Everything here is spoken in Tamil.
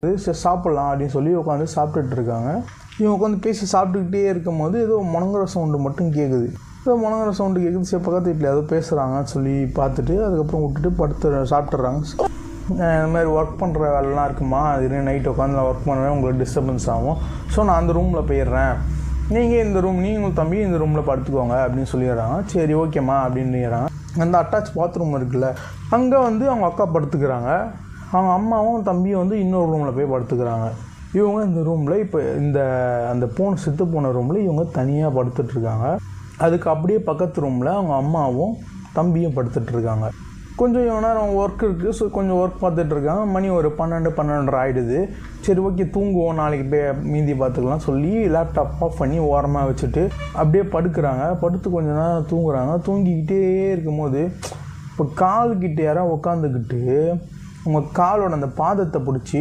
சரி சாப்பிட்லாம் அப்படின்னு சொல்லி உட்காந்து சாப்பிட்டுட்டு இருக்காங்க. இவங்க உட்காந்து பேசி சாப்பிட்டுக்கிட்டே இருக்கும் போது ஏதோ முணங்குற சவுண்டு மட்டும் கேட்குது. ஏதோ முணங்குற சவுண்டு கேட்குது. சரி பக்கத்து வீட்டில் ஏதோ பேசுகிறாங்கன்னு சொல்லி பார்த்துட்டு அதுக்கப்புறம் விட்டுட்டு சாப்பிட்டுறாங்க. இந்த மாதிரி ஒர்க் பண்ணுற வேலைலாம் இருக்குமா, அது நைட் உட்காந்து நான் ஒர்க் பண்ணுறேன், உங்களுக்கு டிஸ்டர்பன்ஸ் ஆகும். ஸோ நான் அந்த ரூமில் போயிடுறேன், நீங்களும் தம்பி இந்த ரூமில் படுத்துக்கோங்க அப்படின்னு சொல்லிடுறாங்க. சரி ஓகேம்மா அப்படின்னுறாங்க. அந்த அட்டாச் பாத்ரூம் இருக்குல்ல, அங்கே வந்து அவங்க அக்கா படுத்துக்கிறாங்க. அவங்க அம்மாவும் தம்பியும் இன்னொரு ரூமில் போய் படுத்துக்கிறாங்க. இவங்க இந்த ரூமில் இப்போ அந்த செத்து போன ரூமில் இவங்க தனியாக படுத்துட்ருக்காங்க. அதுக்கு அப்படியே பக்கத்து ரூமில் அவங்க அம்மாவும் தம்பியும் படுத்துட்ருக்காங்க. கொஞ்சம் நேரம் ஒர்க் இருக்குது. ஸோ கொஞ்சம் ஒர்க் பார்த்துட்ருக்காங்க. மணி ஒரு 12 ஆகிடுது. சரி ஓகே தூங்குவோம், நாளைக்கு போய் மீந்தி பார்த்துக்கலாம் சொல்லி லேப்டாப் ஆஃப் பண்ணி ஓரமாக வச்சுட்டு அப்படியே படுக்கிறாங்க. படுத்து கொஞ்சம் நேரம் தூங்குறாங்க. தூங்கிக்கிட்டே இருக்கும்போது இப்போ கால்கிட்ட யாராவது உட்காந்துக்கிட்டு உங்கள் காலோட அந்த பாதத்தை பிடிச்சி